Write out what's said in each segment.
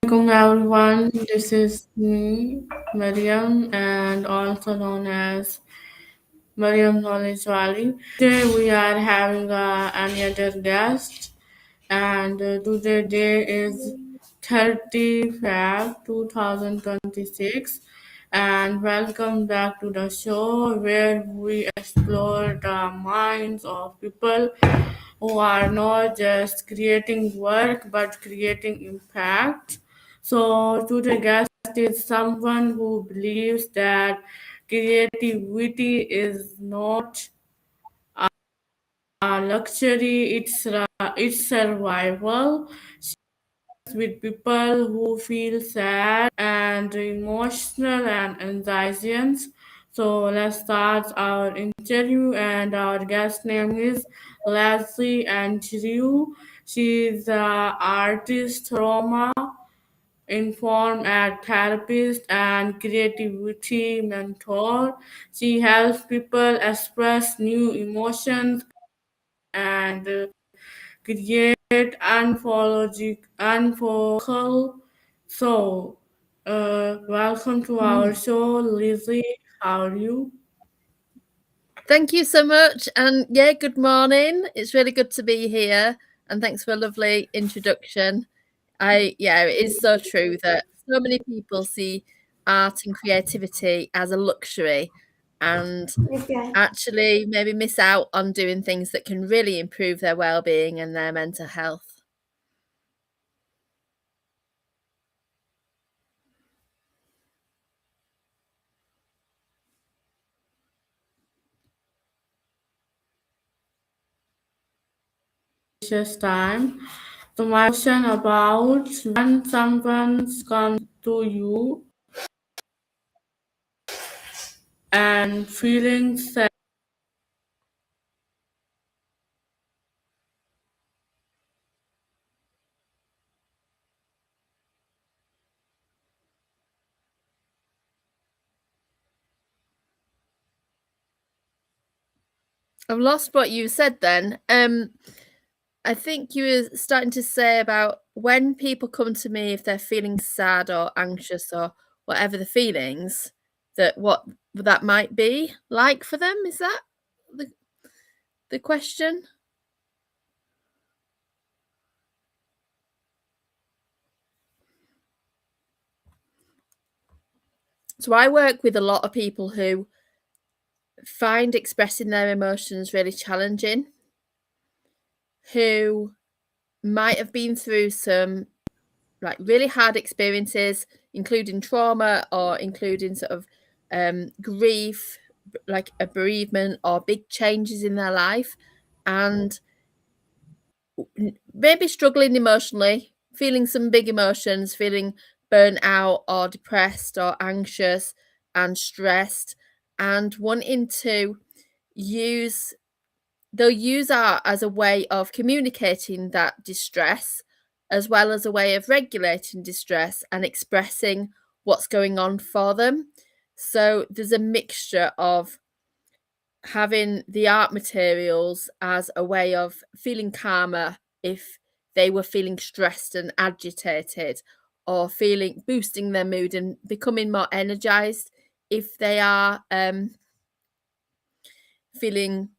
Welcome everyone. This is me, Mariam, and also known as Mariam Knowledge Valley. Today we are having another guest, and today day is 30 Feb 2026. And welcome back to the show where we explore the minds of people who are not just creating work but creating impact. So, today's guest is someone who believes that creativity is not a luxury, it's survival with people who feel sad and emotional and anxious. So let's start our interview, and our guest name is Leslie Andrew. She's an artist, trauma informed and therapist and creativity mentor. She helps people express new emotions and create unfocal. So, welcome to our show, Lizzie. How are you? Thank you so much. And yeah, good morning. It's really good to be here. And thanks for a lovely introduction. It is so true that so many people see art and creativity as a luxury and actually maybe miss out on doing things that can really improve their well-being and their mental health. Precious time. So, my question about when someone comes to you and feeling sad. I've lost what you said then. I think you were starting to say about when people come to me if they're feeling sad or anxious or whatever the feelings, that what that might be like for them. Is that the the question? So I work with a lot of people who find expressing their emotions really challenging, who might have been through some like really hard experiences, including trauma or including sort of grief, like a bereavement or big changes in their life, and maybe struggling emotionally, feeling some big emotions, feeling burnt out or depressed or anxious and stressed, and wanting to use they'll use art as a way of communicating that distress, as well as a way of regulating distress and expressing what's going on for them. So there's a mixture of having the art materials as a way of feeling calmer if they were feeling stressed and agitated, or feeling boosting their mood and becoming more energized if they are feeling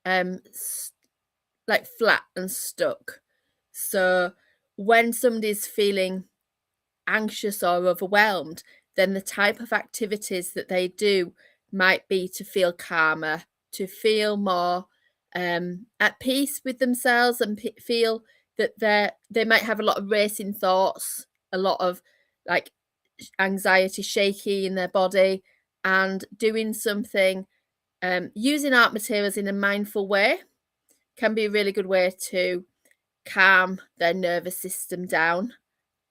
um like flat and stuck. So when somebody's feeling anxious or overwhelmed, then the type of activities that they do might be to feel calmer, to feel more at peace with themselves, and feel that they might have a lot of racing thoughts, a lot of like anxiety, shaky in their body, and doing something, using art materials in a mindful way can be a really good way to calm their nervous system down,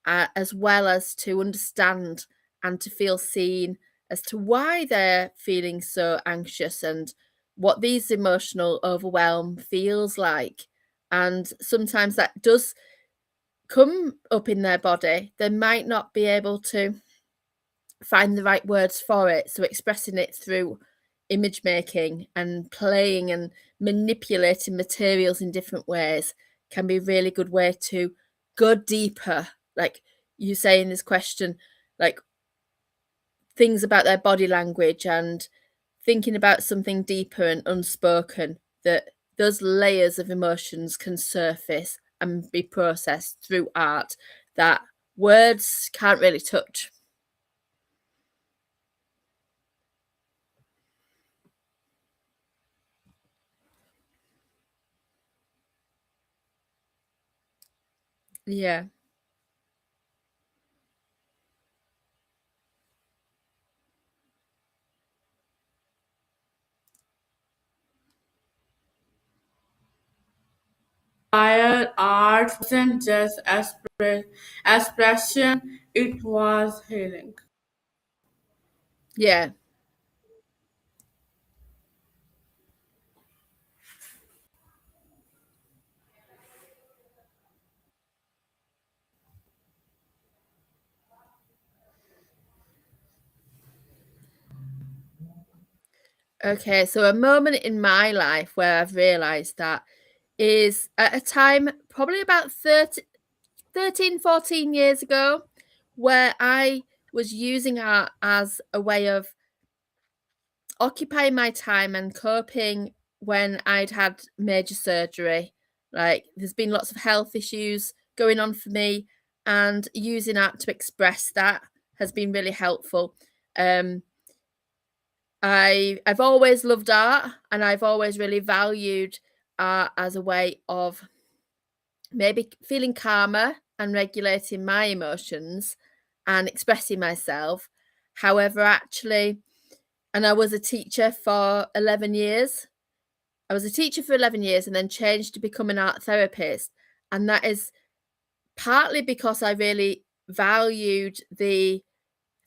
as well as to understand and to feel seen as to why they're feeling so anxious and what these emotional overwhelm feels like. And sometimes that does come up in their body. They might not be able to find the right words for it. So expressing it through image making and playing and manipulating materials in different ways can be a really good way to go deeper, like you say in this question, like things about their body language and thinking about something deeper and unspoken, that those layers of emotions can surface and be processed through art that words can't really touch. Yeah. Fire art wasn't just expression, it was healing. Yeah. Okay, so a moment in my life where I've realized that is at a time probably about 13, 14 years ago, where I was using art as a way of occupying my time and coping when I'd had major surgery. Like, there's been lots of health issues going on for me, and using art to express that has been really helpful. Um, I've always loved art, and I've always really valued art as a way of maybe feeling calmer and regulating my emotions and expressing myself. However, actually, and I was a teacher for 11 years. I was a teacher for 11 years and then changed to become an art therapist. And that is partly because I really valued the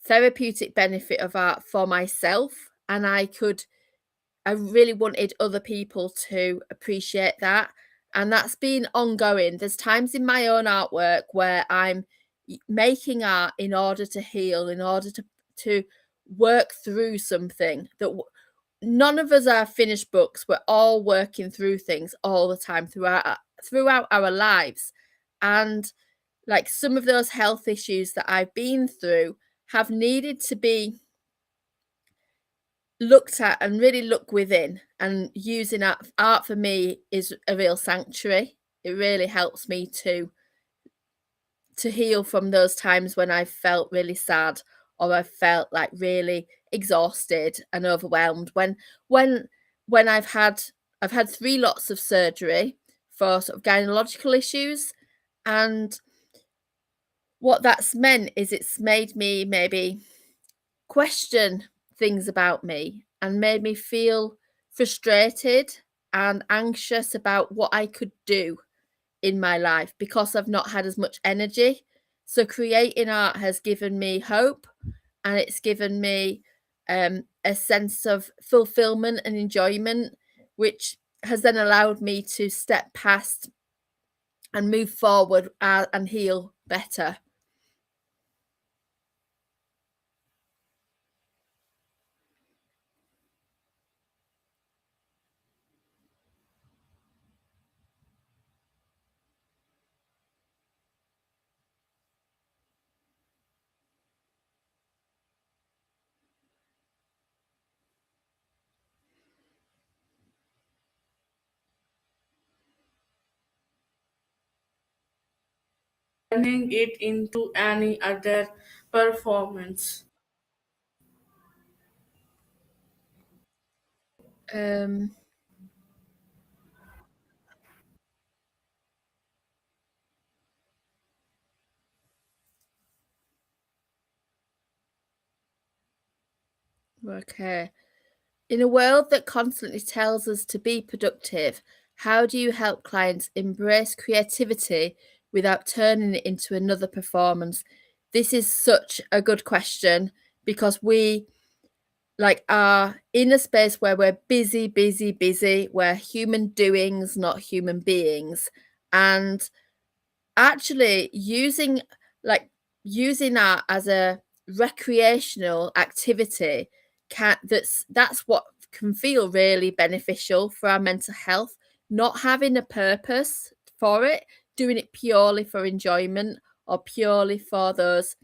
therapeutic benefit of art for myself. And I really wanted other people to appreciate that, and that's been ongoing. There's times in my own artwork where I'm making art in order to heal, in order to work through something that none of us are finished books. We're all working through things all the time throughout our lives, and like some of those health issues that I've been through have needed to be looked at and really look within, and using art for me is a real sanctuary. It really helps me to heal from those times when I felt really sad, or I felt like really exhausted and overwhelmed. When when I've had 3 lots of surgery for sort of gynecological issues, and what that's meant is it's made me maybe question things about me and made me feel frustrated and anxious about what I could do in my life because I've not had as much energy. So creating art has given me hope, and it's given me a sense of fulfillment and enjoyment, which has then allowed me to step past and move forward and heal better. Turning it into any other performance. Um, okay. In a world that constantly tells us to be productive, how do you help clients embrace creativity without turning it into another performance? This is such a good question because we are in a space where we're busy, busy, busy. We're human doings, not human beings. And actually like using art as a recreational activity that's what can feel really beneficial for our mental health. Not having a purpose for it, doing it purely for enjoyment or purely for those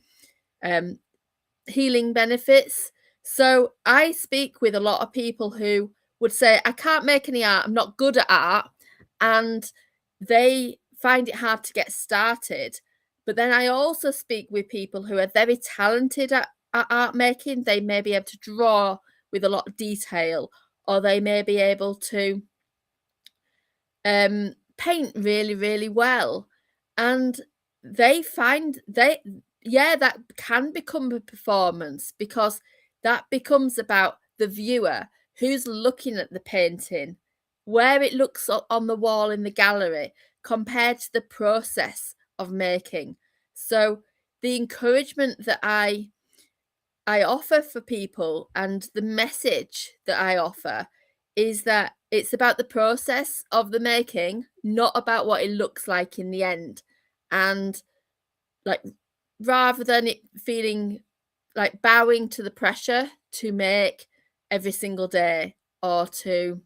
healing benefits. So I speak with a lot of people who would say, I can't make any art, I'm not good at art, and they find it hard to get started. But then I also speak with people who are very talented at art making. They may be able to draw with a lot of detail, or they may be able to paint really, really well. And they find that can become a performance, because that becomes about the viewer who's looking at the painting, where it looks on the wall in the gallery compared to the process of making. So the encouragement that I offer for people, and the message that I offer, is that it's about the process of the making, not about what it looks like in the end. And like, rather than it feeling like bowing to the pressure to make every single day, or to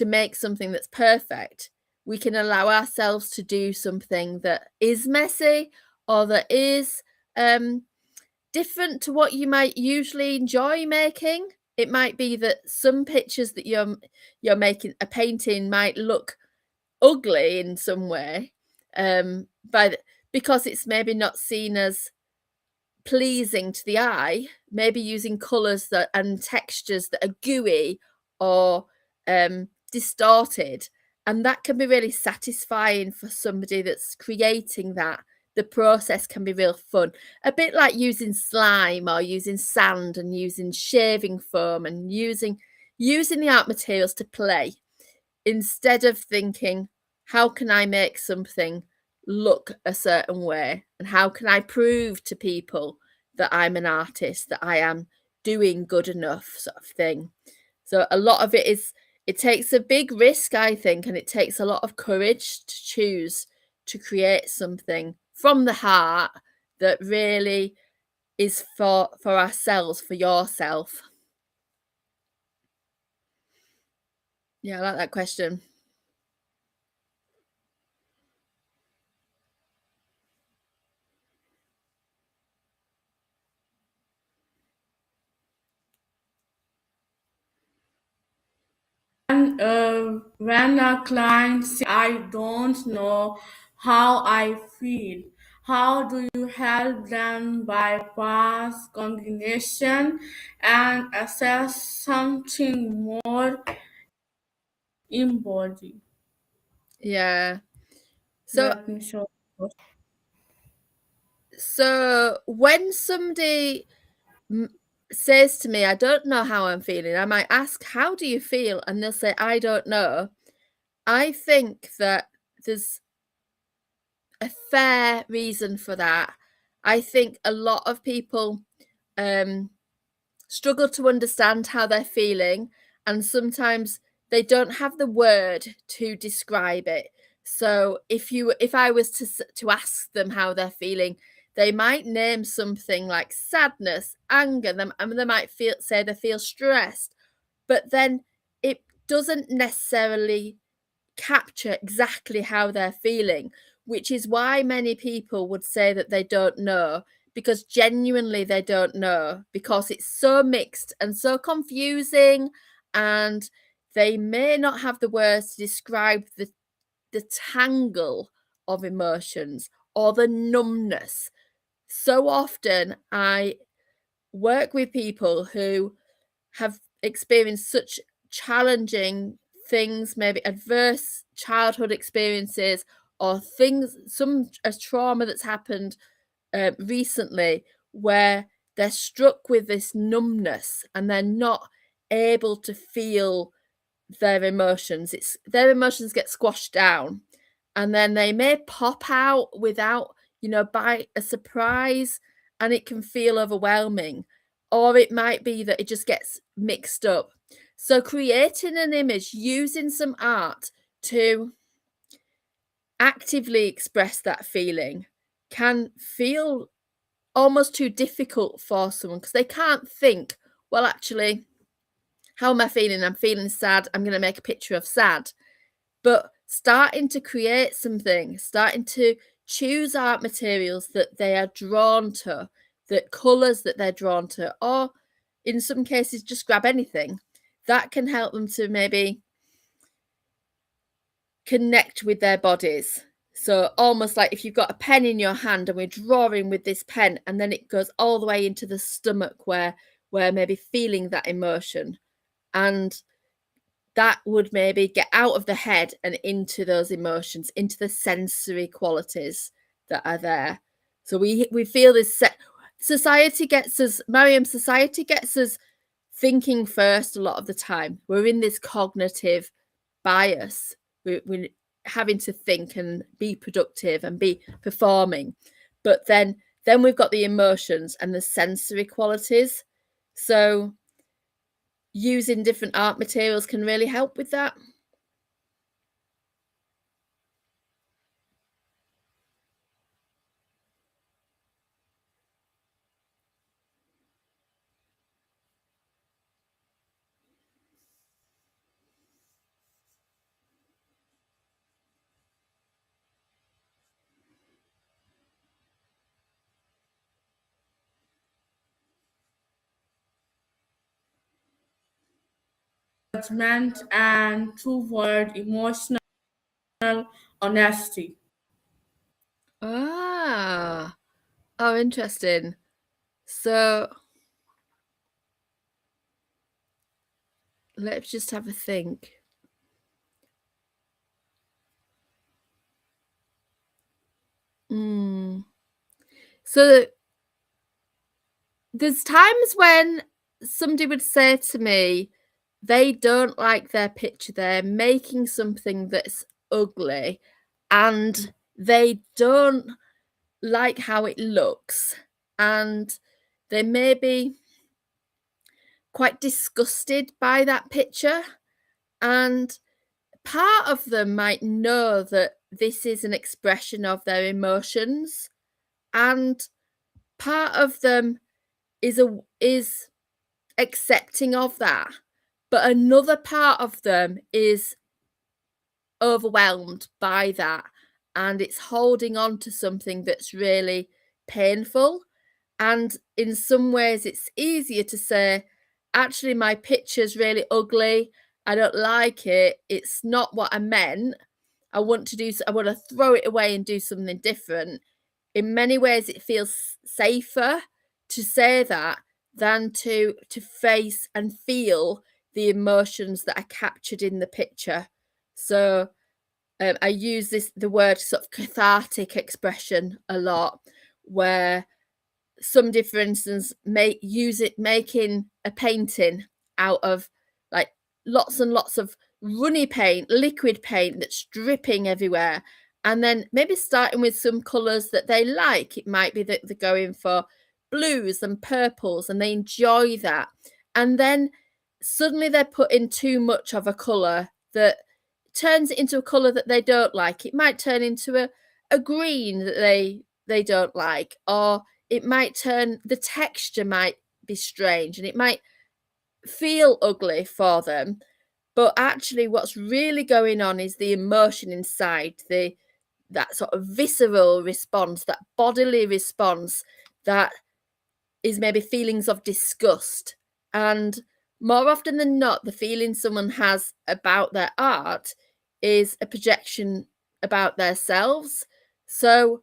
make something that's perfect, we can allow ourselves to do something that is messy, or that is different to what you might usually enjoy making. It might be that some pictures that you're making, a painting, might look ugly in some way, because it's maybe not seen as pleasing to the eye, maybe using colours that and textures that are gooey or distorted. And that can be really satisfying for somebody that's creating that. The process can be real fun. A bit like using slime, or using sand, and using shaving foam, and using the art materials to play, instead of thinking, how can I make something look a certain way, and how can I prove to people that I'm an artist, that I am doing good enough, sort of thing. So a lot of it takes a big risk, I think, and it takes a lot of courage to choose to create something from the heart that really is for ourselves, for yourself. Yeah, I like that question. And when a client says, I don't know how I feel, how do you help them bypass cognition and assess something more embodied? Yeah. So Let me show you. when somebody m- says to me, I don't know how I'm feeling, I might ask, how do you feel? And they'll say, I don't know. I think that there's a fair reason for that. I think a lot of people um, struggle to understand how they're feeling, and sometimes they don't have the word to describe it. So if I was to ask them how they're feeling, they might name something like sadness, anger, them, and they might say they feel stressed, but then it doesn't necessarily capture exactly how they're feeling, which is why many people would say that they don't know, because genuinely they don't know, because it's so mixed and so confusing, and they may not have the words to describe the tangle of emotions, or the numbness. So often I work with people who have experienced such challenging things, maybe adverse childhood experiences, or things, a trauma that's happened recently, where they're struck with this numbness and they're not able to feel their emotions. It's their emotions get squashed down, and then they may pop out without, by a surprise, and it can feel overwhelming. Or it might be that it just gets mixed up. So creating an image, using some art to actively express that feeling, can feel almost too difficult for someone, because they can't think, well, actually, how am I feeling? I'm feeling sad. I'm going to make a picture of sad. But starting to create something, starting to choose art materials that they are drawn to, that colours that they're drawn to, or in some cases just grab anything. That can help them to maybe connect with their bodies. So almost like if you've got a pen in your hand and we're drawing with this pen, and then it goes all the way into the stomach where maybe feeling that emotion, and that would maybe get out of the head and into those emotions, into the sensory qualities that are there. So we feel this society gets us, Mariam, society gets us thinking first a lot of the time. We're in this cognitive bias. We're having to think and be productive and be performing. But then we've got the emotions and the sensory qualities. So using different art materials can really help with that. Judgment and toward emotional honesty. Ah, oh, interesting. So let's just have a think. So there's times when somebody would say to me, they don't like their picture, they're making something that's ugly, and they don't like how it looks, and they may be quite disgusted by that picture. And part of them might know that this is an expression of their emotions, and part of them is accepting of that, but another part of them is overwhelmed by that, and it's holding on to something that's really painful. And in some ways it's easier to say, actually my picture's really ugly, I don't like it, it's not what I meant, I want to throw it away and do something different. In many ways it feels safer to say that than to face and feel the emotions that are captured in the picture. So I use the word sort of cathartic expression a lot, where somebody, for instance, making a painting out of like lots and lots of runny paint, liquid paint that's dripping everywhere, and then maybe starting with some colours that they like. It might be that they're going for blues and purples and they enjoy that, and then suddenly they're putting too much of a colour that turns it into a colour that they don't like. It might turn into a green that they don't like, or it might turn, the texture might be strange and it might feel ugly for them. But actually what's really going on is the emotion inside, that sort of visceral response, that bodily response, that is maybe feelings of disgust. And more often than not, the feeling someone has about their art is a projection about themselves. So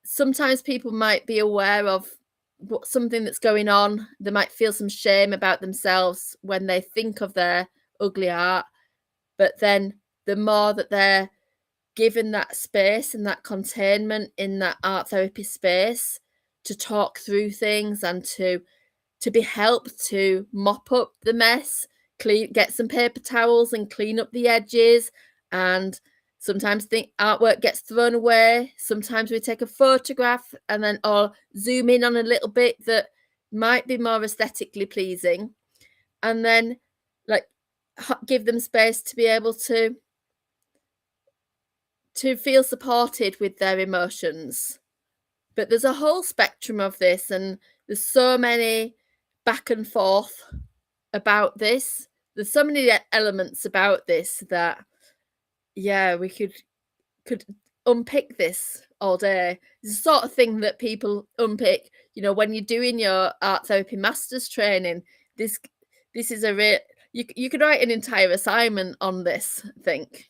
sometimes people might be aware of something that's going on. They might feel some shame about themselves when they think of their ugly art. But then the more that they're given that space and that containment in that art therapy space to talk through things and to be helped to mop up the mess, get some paper towels and clean up the edges. And sometimes the artwork gets thrown away. Sometimes we take a photograph and then or zoom in on a little bit that might be more aesthetically pleasing, and then like give them space to be able to feel supported with their emotions. But there's a whole spectrum of this, and there's so many back and forth about this. There's so many elements about this that, yeah, we could unpick this all day. It's the sort of thing that people unpick, when you're doing your art therapy master's training. This this is a real you could write an entire assignment on this, I think.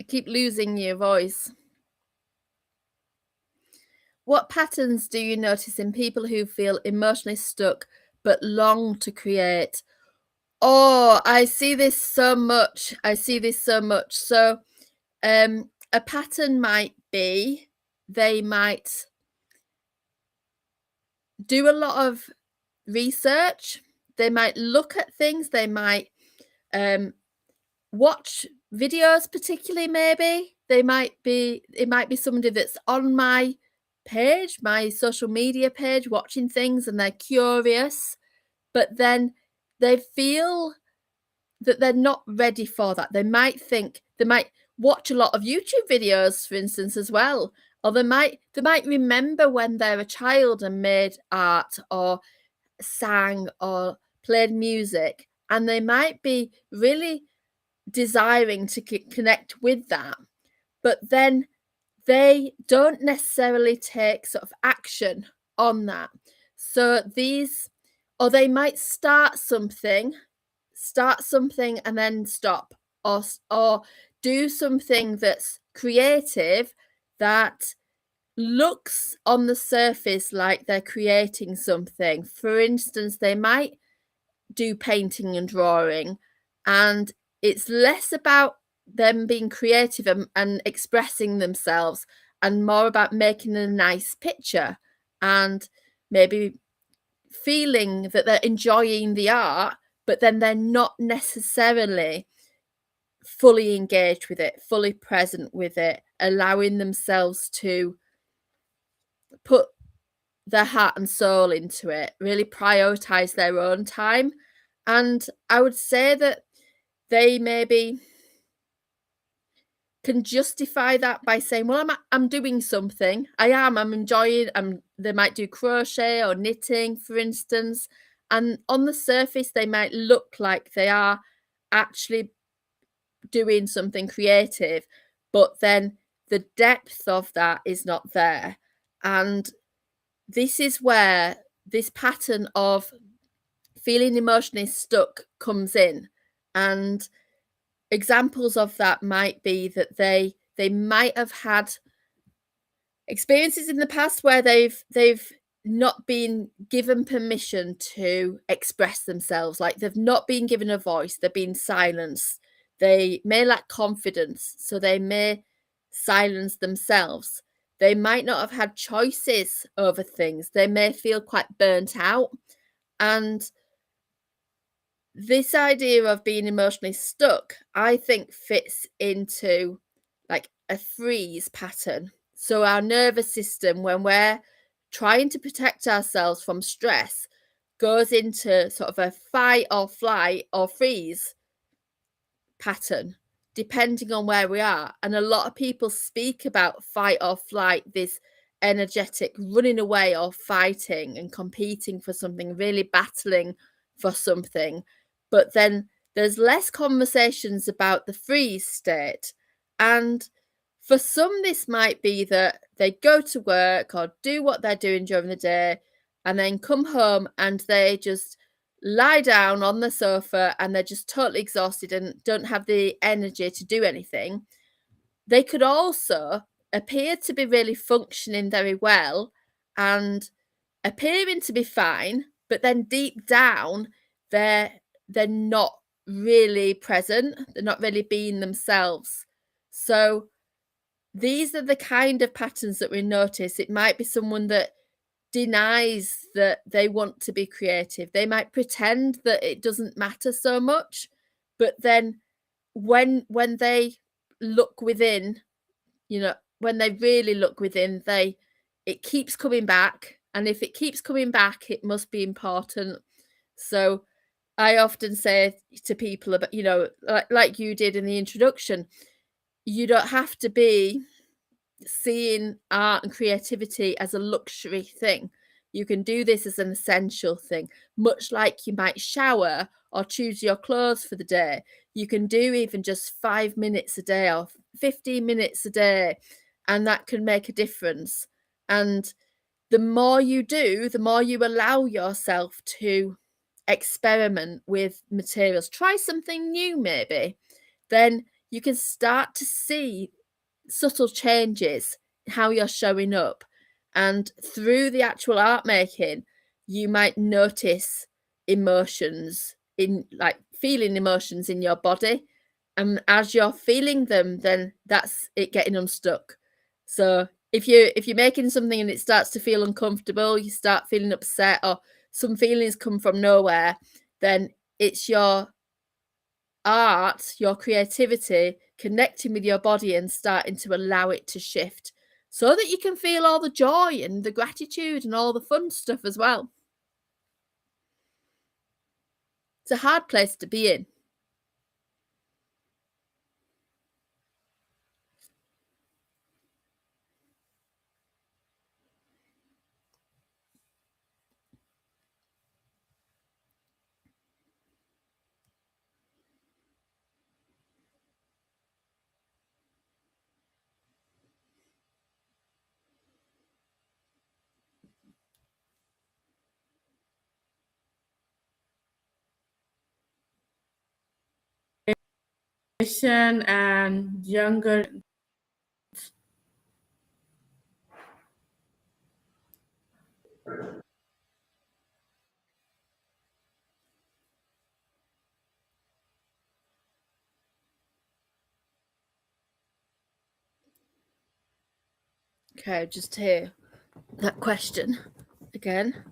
I keep losing your voice. What patterns do you notice in people who feel emotionally stuck but long to create? Oh, I see this so much. I see this so much. So, a pattern might be they might do a lot of research. They might look at things. They might um, watch videos, particularly. Maybe it might be somebody that's on my page, my social media page, watching things, and they're curious, but then they feel that they're not ready for that. They might watch a lot of YouTube videos, for instance, as well. Or they might remember when they're a child and made art or sang or played music, and they might be really desiring to connect with that, but then they don't necessarily take sort of action on that. So these, or they might start something and then stop, or do something that's creative that looks on the surface like they're creating something. For instance, they might do painting and drawing, and it's less about them being creative and expressing themselves, and more about making a nice picture and maybe feeling that they're enjoying the art, but then they're not necessarily fully engaged with it, fully present with it, allowing themselves to put their heart and soul into it, really prioritize their own time. And I would say that they maybe can justify that by saying, "Well, I'm doing something. I'm enjoying." They might do crochet or knitting, for instance, and on the surface they might look like they are actually doing something creative, but then the depth of that is not there. And this is where this pattern of feeling emotionally stuck comes in. And examples of that might be that they might have had experiences in the past where they've not been given permission to express themselves, like they've not been given a voice, they've been silenced. They may lack confidence, so they may silence themselves. They might not have had choices over things. They may feel quite burnt out. And this idea of being emotionally stuck, I think, fits into like a freeze pattern. So, our nervous system, when we're trying to protect ourselves from stress, goes into sort of a fight or flight or freeze pattern, depending on where we are. And a lot of people speak about fight or flight, this energetic running away or fighting and competing for something, really battling for something. But then there's less conversations about the freeze state. And for some, this might be that they go to work or do what they're doing during the day and then come home and they just lie down on the sofa and they're just totally exhausted and don't have the energy to do anything. They could also appear to be really functioning very well and appearing to be fine, but then deep down they're not really present. They're not really being themselves. So these are the kind of patterns that we notice. It might be someone that denies that they want to be creative. They might pretend that it doesn't matter so much, but then when they look within, when they really look within, it keeps coming back. And if it keeps coming back, it must be important. So I often say to people about, like you did in the introduction, you don't have to be seeing art and creativity as a luxury thing. You can do this as an essential thing, much like you might shower or choose your clothes for the day. You can do even just 5 minutes a day or 15 minutes a day, and that can make a difference. And the more you do, the more you allow yourself to experiment with materials, try something new, maybe, then you can start to see subtle changes in how you're showing up. And through the actual art making, you might notice emotions in, like, feeling emotions in your body. And as you're feeling them, then that's it getting unstuck. So if you're making something and it starts to feel uncomfortable, you start feeling upset, or some feelings come from nowhere, then it's your art, your creativity connecting with your body and starting to allow it to shift so that you can feel all the joy and the gratitude and all the fun stuff as well. It's a hard place to be in. And younger. Okay, just hear that question again.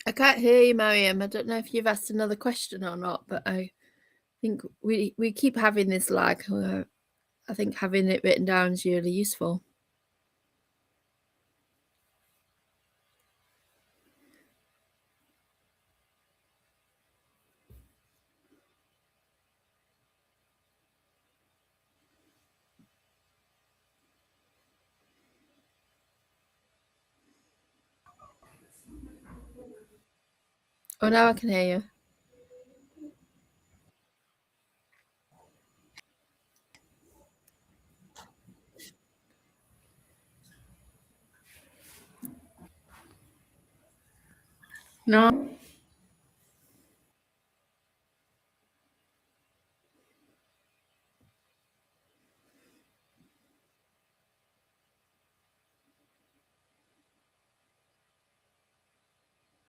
I can't hear you, Mariam. I don't know if you've asked another question or not, but I think we keep having this lag. I think having it written down is really useful. Oh, now I can hear you. No.